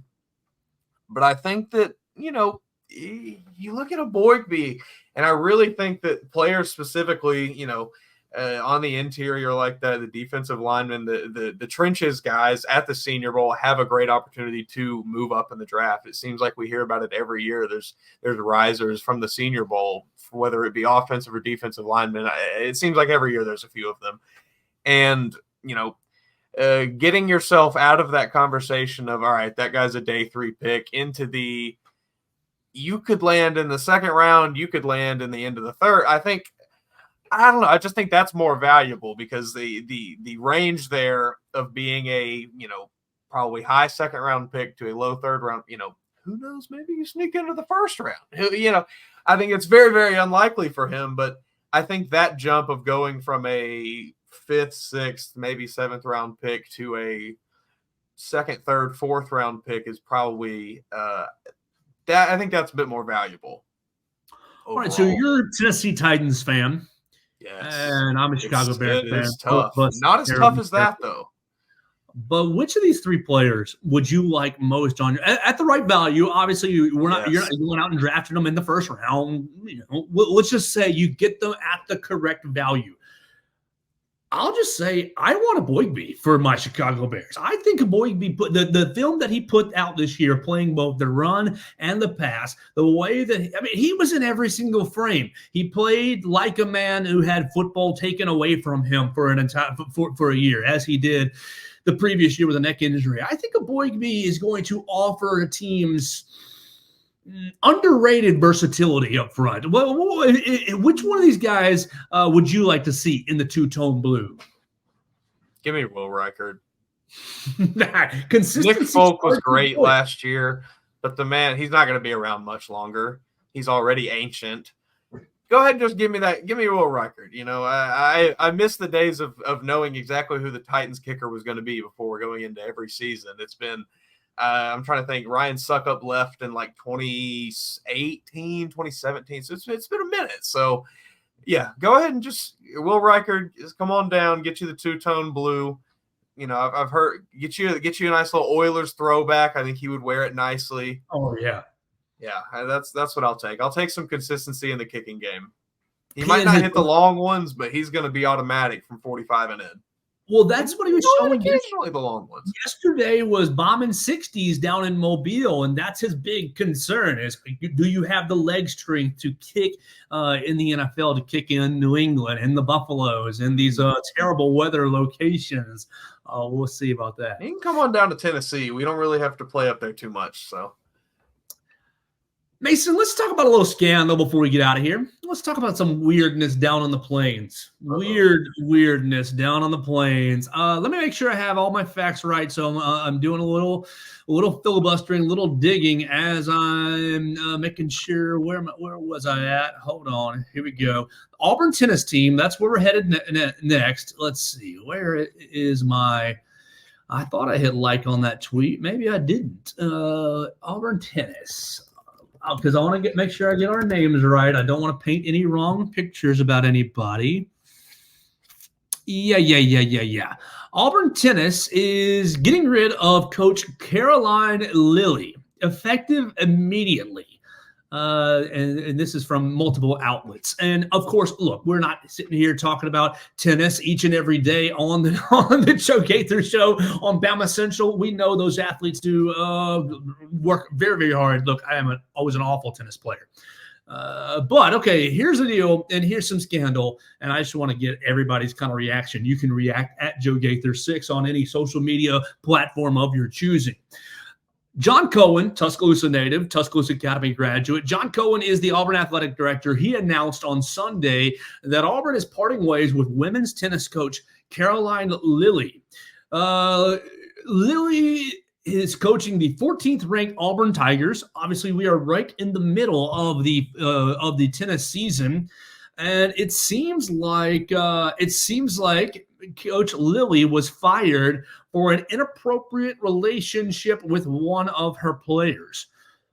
But I think that, you look at a Boygby, and I really think that players specifically, on the interior like that, the defensive linemen, the trenches guys at the Senior Bowl have a great opportunity to move up in the draft. It seems like we hear about it every year. There's risers from the Senior Bowl, whether it be offensive or defensive linemen. It seems like every year there's a few of them. And, getting yourself out of that conversation of, all right, that guy's a day 3 pick, into you could land in the 2nd round, you could land in the end of the 3rd. I don't know. I just think that's more valuable, because the range there of being a, probably high 2nd round pick to a low 3rd round, who knows, maybe you sneak into the 1st round. I think it's very, very unlikely for him, but I think that jump of going from a 5th, 6th, maybe 7th round pick to a 2nd, 3rd, 4th round pick is probably I think that's a bit more valuable overall. All right, so you're a Tennessee Titans fan. Yes. And I'm a Chicago Bears fan. It's tough. Not as tough as that, though. But which of these 3 players would you like most on at the right value? Obviously, you're not going out and drafting them in the first round. Let's just say you get them at the correct value. I'll just say I want a Boygby for my Chicago Bears. I think Boygby put the film that he put out this year, playing both the run and the pass, the way that he was in every single frame. He played like a man who had football taken away from him for an entire for a year, as he did the previous year with a neck injury. I think a Boygby is going to offer teams underrated versatility up front. Well, which one of these guys would you like to see in the two-tone blue? Give me Will Reichard. Consistency. Nick Folk was great last year, but the man, he's not going to be around much longer. He's already ancient. Go ahead and just give me that. Give me Will Reichard. I miss the days of knowing exactly who the Titans kicker was going to be before we're going into every season. It's been I'm trying to think. Ryan Suckup left in like 2018, 2017. So it's been a minute. So, yeah, go ahead and just Will Reichard, just come on down, get you the two-tone blue. I've heard get you a nice little Oilers throwback. I think he would wear it nicely. Oh yeah, yeah. That's what I'll take. I'll take some consistency in the kicking game. He might not hit the long ones, but he's going to be automatic from 45 and in. Well, that's what he was showing. Occasionally the long ones. Yesterday was bombing 60s down in Mobile, and that's his big concern is, do you have the leg strength to kick in the NFL, to kick in New England and the Buffaloes and these terrible weather locations? We'll see about that. You can come on down to Tennessee. We don't really have to play up there too much, so. Mason, let's talk about a little scandal before we get out of here. Let's talk about some weirdness down on the plains. Weirdness down on the plains. Let me make sure I have all my facts right. So I'm doing a little filibustering, a little digging as I'm making sure where was I at? Hold on. Here we go. Auburn tennis team. That's where we're headed next. Let's see. Where is my? I thought I hit like on that tweet. Maybe I didn't. Auburn tennis. Because I want to make sure I get our names right. I don't want to paint any wrong pictures about anybody. Yeah. Auburn tennis is getting rid of Coach Caroline Lilly, effective immediately. And this is from multiple outlets. And of course, look, we're not sitting here talking about tennis each and every day on the Joe Gaither show on BamaCentral. We know those athletes do work very, very hard. Look, I am always an awful tennis player. But okay, here's the deal, and here's some scandal, and I just want to get everybody's kind of reaction. You can react at Joe Gaither 6 on any social media platform of your choosing. John Cohen, Tuscaloosa native, Tuscaloosa Academy graduate. John Cohen is the Auburn athletic director. He announced on Sunday that Auburn is parting ways with women's tennis coach Caroline Lilly. Lilly is coaching the 14th ranked Auburn Tigers. Obviously, we are right in the middle of the tennis season, and it seems like Coach Lilly was fired for an inappropriate relationship with one of her players.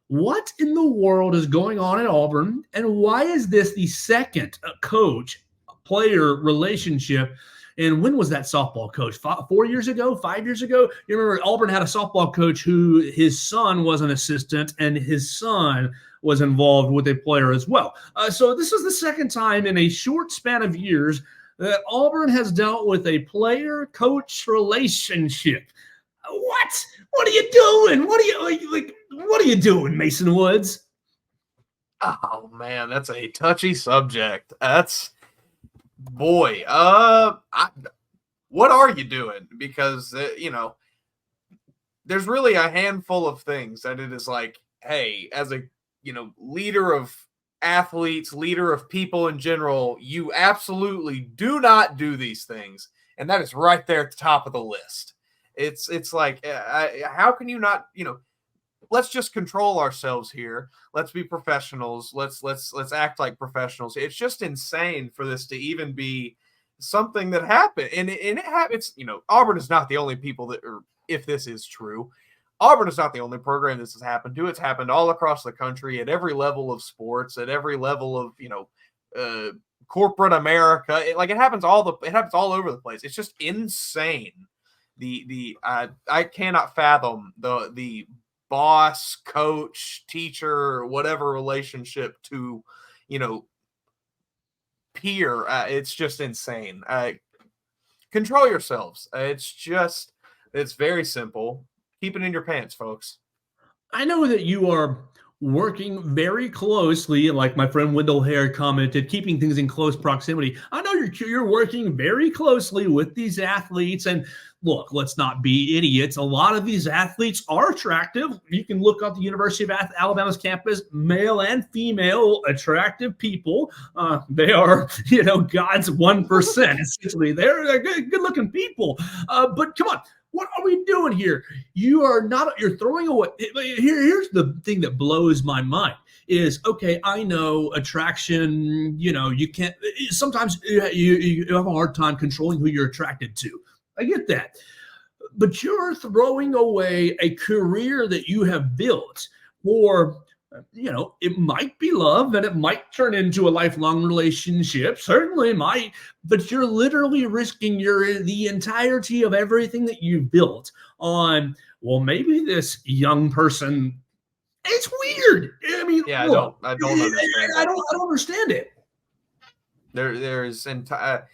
What in the world is going on at Auburn, and why is this the second coach-player relationship? And when was that softball coach? 4 years ago? 5 years ago? You remember Auburn had a softball coach who his son was an assistant, and his son was involved with a player as well. So this is the second time in a short span of years that Auburn has dealt with a player-coach relationship. What? What are you doing? What are you doing, Mason Woods? Oh man, that's a touchy subject. What are you doing? Because there's really a handful of things that it is like, hey, as a leader of athletes, leader of people in general, you absolutely do not do these things, and that is right there at the top of the list. It's like, how can you not? Let's just control ourselves here. Let's be professionals. Let's act like professionals. It's just insane for this to even be something that happened, and it happens. Auburn is not the only people that, or if this is true. Auburn is not the only program this has happened to. It's happened all across the country at every level of sports, at every level of corporate America. It happens all over the place. It's just insane I cannot fathom the boss, coach, teacher, whatever relationship to, peer. It's just insane. Control yourselves. It's very simple. Keep it in your pants, folks. I know that you are working very closely, like my friend Wendell Hare commented, keeping things in close proximity. I know you're working very closely with these athletes. And look, let's not be idiots. A lot of these athletes are attractive. You can look up the University of Alabama's campus, male and female, attractive people. They are, God's 1%. Essentially, they're good-looking people. But come on. What are we doing here? You're throwing away. Here's the thing that blows my mind is, okay, I know attraction, you can't, sometimes you have a hard time controlling who you're attracted to. I get that. But you're throwing away a career that you have built for, it might be love and it might turn into a lifelong relationship. Certainly might, but you're literally risking the entirety of everything that you've built on, well, maybe this young person. It's weird. I mean, yeah, look, I don't understand. I don't understand it. There's entire,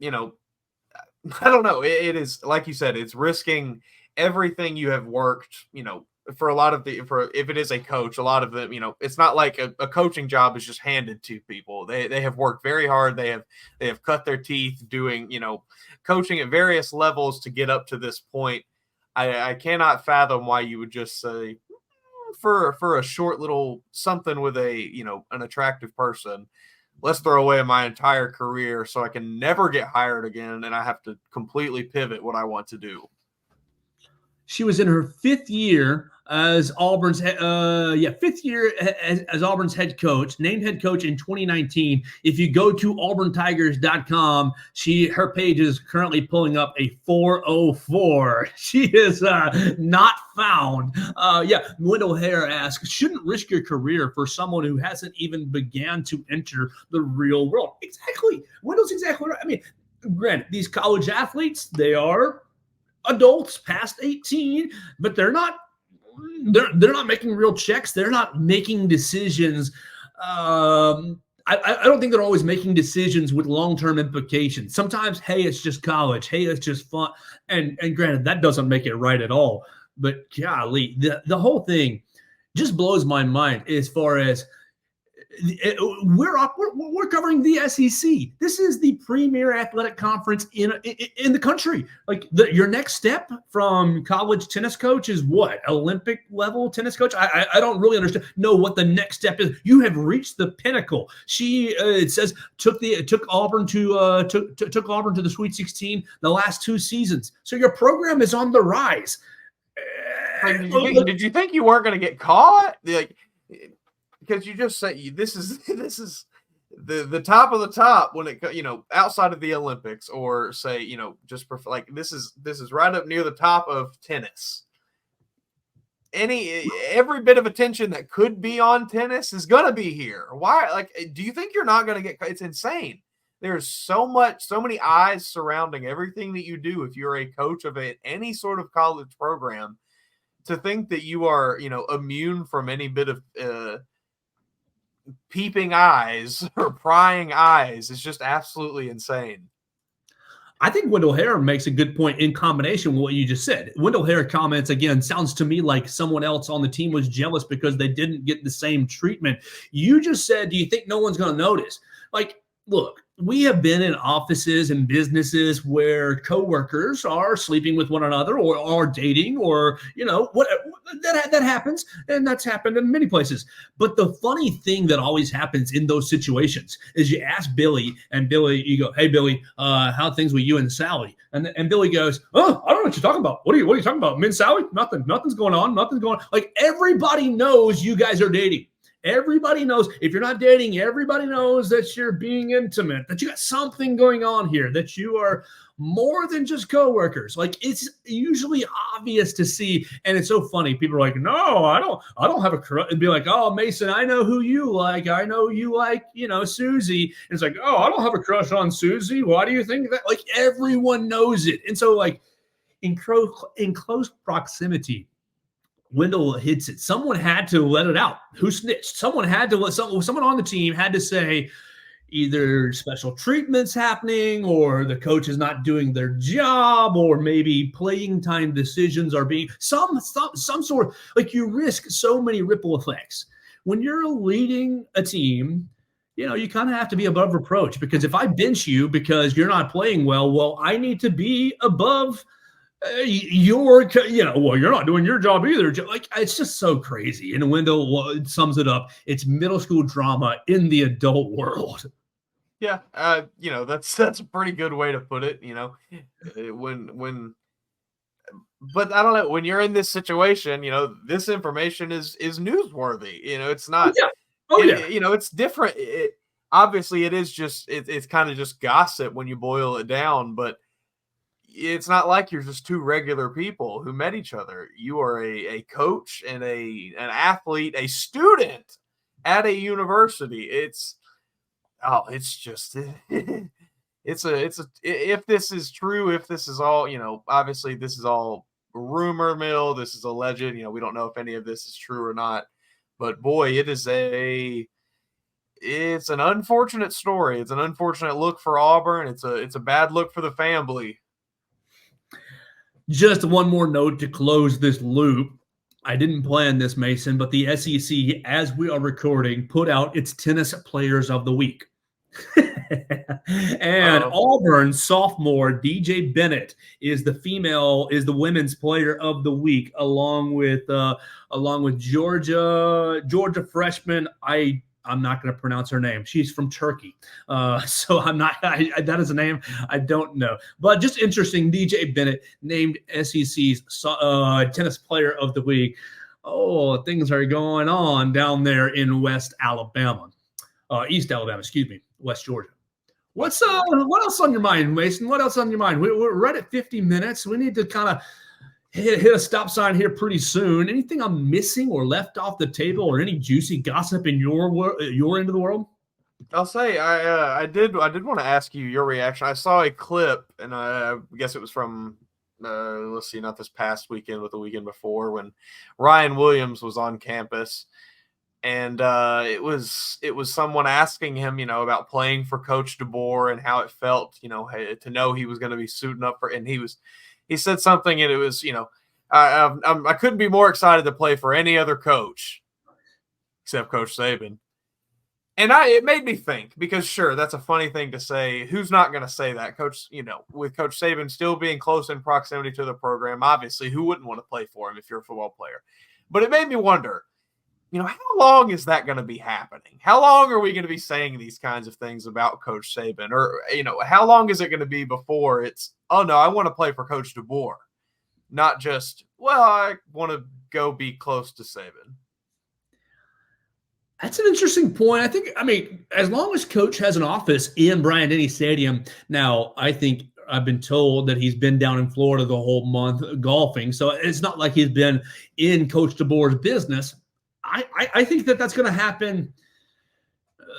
I don't know. It is, like you said, it's risking everything you have worked, for a lot of if it is a coach, a lot of them, it's not like a coaching job is just handed to people. They have worked very hard. They have cut their teeth doing, coaching at various levels to get up to this point. I cannot fathom why you would just say for a short little something with an attractive person, let's throw away my entire career so I can never get hired again. And I have to completely pivot what I want to do. She was in her fifth year as Auburn's as Auburn's head coach, named head coach in 2019. If you go to auburntigers.com, her page is currently pulling up a 404. She is not found. Wendell Hare asks, shouldn't risk your career for someone who hasn't even began to enter the real world? Exactly. Wendell's exactly right. I mean, granted, these college athletes, they are adults past 18, but they're not making real checks. They're not making decisions. I don't think they're always making decisions with long-term implications. Sometimes, hey, it's just college. Hey, it's just fun. And granted, that doesn't make it right at all. But golly, the whole thing just blows my mind as far as we're covering the SEC. This is the premier athletic conference in the country. Like your next step from college tennis coach is what? Olympic level tennis coach? I don't really understand. Know what the next step is. You have reached the pinnacle. She it says took Auburn to the Sweet 16 the last 2 seasons. So your program is on the rise. Did you think you weren't going to get caught? Because you just say this is the top of the top when it outside of the Olympics, or say just this is right up near the top of tennis. Every bit of attention that could be on tennis is gonna be here. Why? Do you think you're not gonna get? It's insane. There's so many eyes surrounding everything that you do. If you're a coach of any sort of college program, to think that you are immune from any bit of peeping eyes or prying eyes is just absolutely insane. I think Wendell Hare makes a good point in combination with what you just said. Wendell Hare comments, again, sounds to me like someone else on the team was jealous because they didn't get the same treatment. You just said, do you think no one's going to notice? Look, we have been in offices and businesses where coworkers are sleeping with one another or are dating or, what that happens. And that's happened in many places. But the funny thing that always happens in those situations is you ask Billy, and Billy, you go, hey, Billy, how are things with you and Sally? And Billy goes, oh, I don't know what you're talking about. What are you talking about? Me and Sally? Nothing's going on. Nothing's going on. Everybody knows you guys are dating. Everybody knows. If you're not dating, everybody knows that you're being intimate, that you got something going on here, that you are more than just coworkers. It's usually obvious to see. And it's so funny. People are like, no, I don't have a crush. And be like, oh, Mason, I know who you like. I know you like, Susie. And it's like, oh, I don't have a crush on Susie. Why do you think that? Everyone knows it. And so in close proximity. Wendell hits it. Someone had to let it out. Who snitched? Someone had to let someone on the team had to say either special treatment's happening or the coach is not doing their job or maybe playing time decisions are being some sort of like you risk so many ripple effects. When you're leading a team, you kind of have to be above reproach because if I bench you because you're not playing well, I need to be above you're not doing your job either. Like, it's just so crazy. And Wendell sums it up. It's middle school drama in the adult world. Yeah, that's a pretty good way to put it. But I don't know, when you're in this situation, this information is newsworthy. It's not. Oh yeah. It's different. Obviously, it is just it's kind of just gossip when you boil it down, but it's not like you're just two regular people who met each other. You are a coach and an athlete, a student at a university. It's just if this is true, if this is all, obviously this is all rumor mill. This is alleged. We don't know if any of this is true or not. But boy, it's an unfortunate story. It's an unfortunate look for Auburn. It's a bad look for the family. Just one more note to close this loop. I didn't plan this, Mason, but the SEC, as we are recording, put out its tennis players of the week. And Auburn sophomore DJ Bennett is the women's player of the week, along with Georgia freshman. I'm not going to pronounce her name. She's from Turkey. So I'm not, that is a name I don't know. But just interesting, DJ Bennett named SEC's tennis player of the week. Oh, things are going on down there in East Alabama, West Georgia. What else on your mind, Mason? What else on your mind? We're right at 50 minutes. We need to kind of hit a stop sign here pretty soon. Anything I'm missing or left off the table, or any juicy gossip in your end of the world? I'll say I did want to ask you your reaction. I saw a clip, and I guess it was from let's see, not this past weekend, but the weekend before, when Ryan Williams was on campus, and it was someone asking him, about playing for Coach Deboer and how it felt, to know he was going to be suiting up for, and he said something, and it was, I couldn't be more excited to play for any other coach except Coach Saban. And it made me think, because sure, that's a funny thing to say. Who's not going to say that? Coach, with Coach Saban still being close in proximity to the program, obviously, who wouldn't want to play for him if you're a football player? But it made me wonder, how long is that going to be happening? How long are we going to be saying these kinds of things about Coach Saban? Or, how long is it going to be before it's, oh, no, I want to play for Coach Deboer, not just, well, I want to go be close to Saban. That's an interesting point. I mean, as long as Coach has an office in Bryant-Denny Stadium, now I think I've been told that he's been down in Florida the whole month golfing, so it's not like he's been in Coach DeBoer's business. I think that's going to happen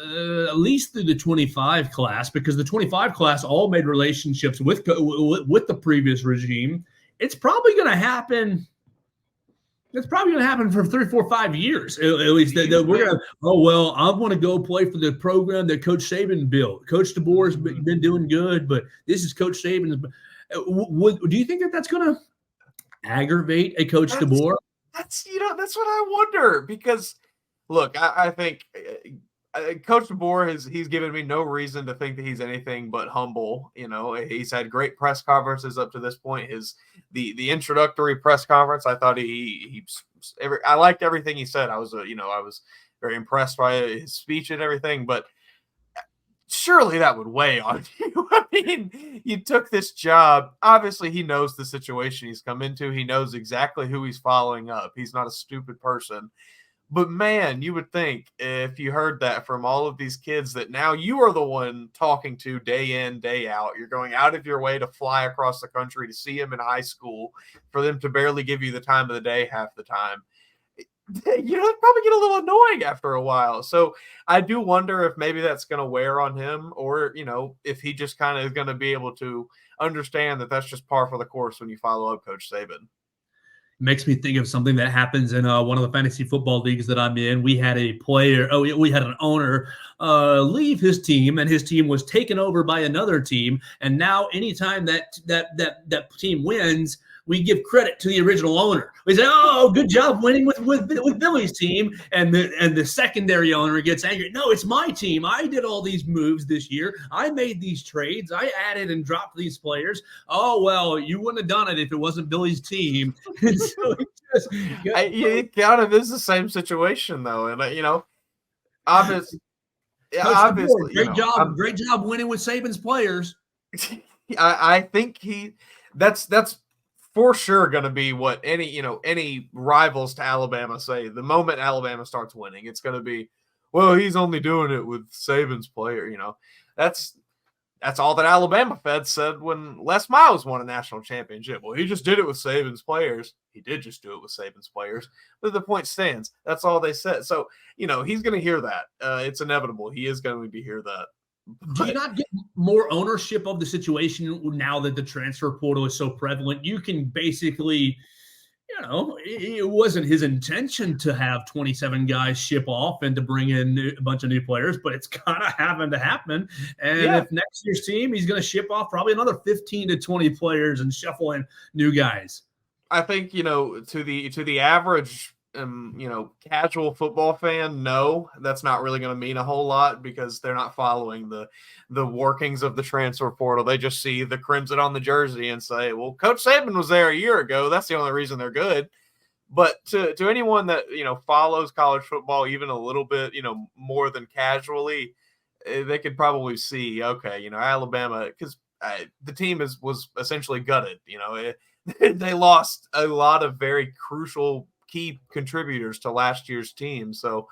at least through the 25 class, because the 25 class all made relationships with the previous regime. It's probably going to happen. It's probably going to happen for 3, 4, 5 years at least. We're going to. Oh well, I want to go play for the program that Coach Saban built. Coach DeBoer's been doing good, but this is Coach Saban's. Do you think that's going to aggravate a Coach DeBoer? That's what I wonder, because look, I think Coach DeBoer he's given me no reason to think that he's anything but humble. He's had great press conferences up to this point. The introductory press conference, I thought I liked everything he said. I was very impressed by his speech and everything, but surely that would weigh on you. I mean, you took this job. Obviously, he knows the situation he's come into. He knows exactly who he's following up. He's not a stupid person. But man, you would think if you heard that from all of these kids that now you are the one talking to day in, day out. You're going out of your way to fly across the country to see them in high school, for them to barely give you the time of the day half the time. probably get a little annoying after a while. So I do wonder if maybe that's going to wear on him, or, if he just kind of is going to be able to understand that that's just par for the course when you follow up Coach Saban. Makes me think of something that happens in one of the fantasy football leagues that I'm in. We had a player, we had an owner leave his team, and his team was taken over by another team. And now, anytime that team wins, we give credit to the original owner. We say, "Oh, good job winning with Billy's team," and the secondary owner gets angry. "No, it's my team. I did all these moves this year. I made these trades. I added and dropped these players. Oh well, you wouldn't have done it if it wasn't Billy's team." And so it kind of is the same situation though, and obviously, great job winning with Saban's players. I think that's for sure going to be what any rivals to Alabama say. The moment Alabama starts winning, it's going to be, well, he's only doing it with Saban's player. That's all that Alabama feds said when Les Miles won a national championship. Well, he just did it with Saban's players. He did just do it with Saban's players. But the point stands. That's all they said. So, he's going to hear that. It's inevitable. He is going to hear that. Do you not get more ownership of the situation now that the transfer portal is so prevalent? You can basically, it wasn't his intention to have 27 guys ship off and to bring in a bunch of new players, but it's kind of happened to happen. And if next year's team, he's going to ship off probably another 15 to 20 players and shuffle in new guys. I think, to the average casual football fan, no, that's not really going to mean a whole lot because they're not following the workings of the transfer portal. They just see the crimson on the jersey and say, well, Coach Saban was there a year ago. That's the only reason they're good. But to anyone that, follows college football even a little bit, more than casually, they could probably see, okay, Alabama, because the team was essentially gutted. They lost a lot of very crucial key contributors to last year's team. So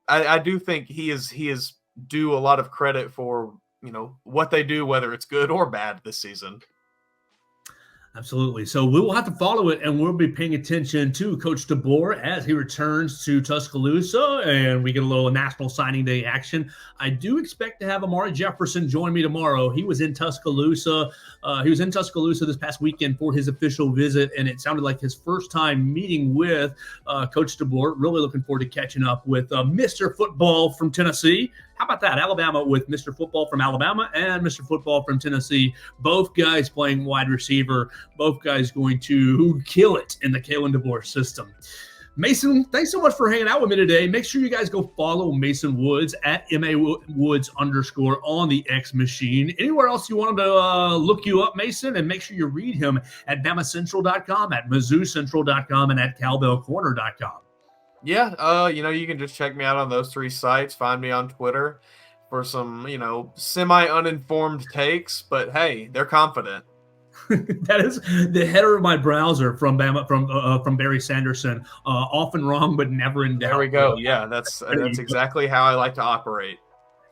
I do think he is due a lot of credit for, what they do, whether it's good or bad this season. Absolutely. So we will have to follow it, and we'll be paying attention to Coach Deboer as he returns to Tuscaloosa, and we get a little National Signing Day action. I do expect to have Amari Jefferson join me tomorrow. He was in Tuscaloosa. This past weekend for his official visit, and it sounded like his first time meeting with Coach Deboer. Really looking forward to catching up with Mr. Football from Tennessee. How about that? Alabama with Mr. Football from Alabama and Mr. Football from Tennessee. Both guys playing wide receiver. Both guys going to kill it in the Kalen Deboer system. Mason, thanks so much for hanging out with me today. Make sure you guys go follow Mason Woods at @MAWoods_ on the X machine. Anywhere else you wanted to look you up, Mason, and make sure you read him at BamaCentral.com, at MizzouCentral.com, and at CowbellCorner.com. Yeah, you can just check me out on those three sites. Find me on Twitter for some, semi-uninformed takes, but hey, they're confident. That is the header of my browser from Barry Sanderson. Often wrong, but never in doubt. There we go. Yeah, that's exactly how I like to operate.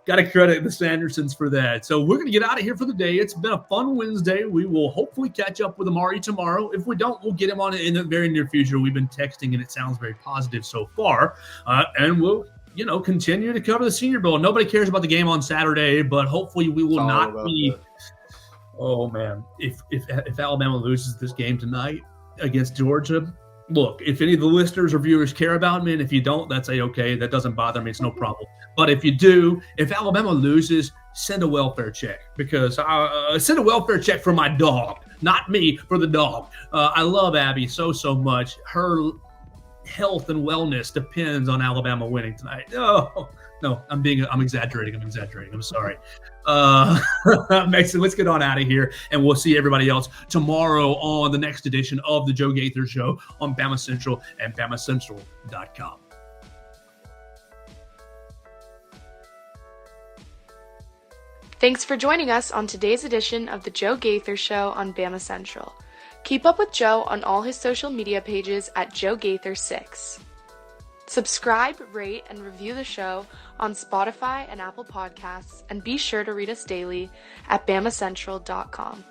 Got to credit the Sandersons for that. So we're going to get out of here for the day. It's been a fun Wednesday. We will hopefully catch up with Amari tomorrow. If we don't, we'll get him on in the very near future. We've been texting, and it sounds very positive so far. And we'll, continue to cover the Senior Bowl. Nobody cares about the game on Saturday, but hopefully we will not be. Oh man, if Alabama loses this game tonight against Georgia. Look, if any of the listeners or viewers care about me, and if you don't, that's okay. That doesn't bother me. It's no problem. But if you do, if Alabama loses, send a welfare check, because send a welfare check for my dog, not me, for the dog. I love Abby so much. Her health and wellness depends on Alabama winning tonight. No, I'm exaggerating. I'm sorry. Mason, let's get on out of here, and we'll see everybody else tomorrow on the next edition of the Joe Gaither Show on Bama Central and BamaCentral.com. Thanks for joining us on today's edition of the Joe Gaither Show on Bama Central. Keep up with Joe on all his social media pages at Joe Gaither6. Subscribe, rate, and review the show on Spotify and Apple Podcasts, and be sure to read us daily at BamaCentral.com.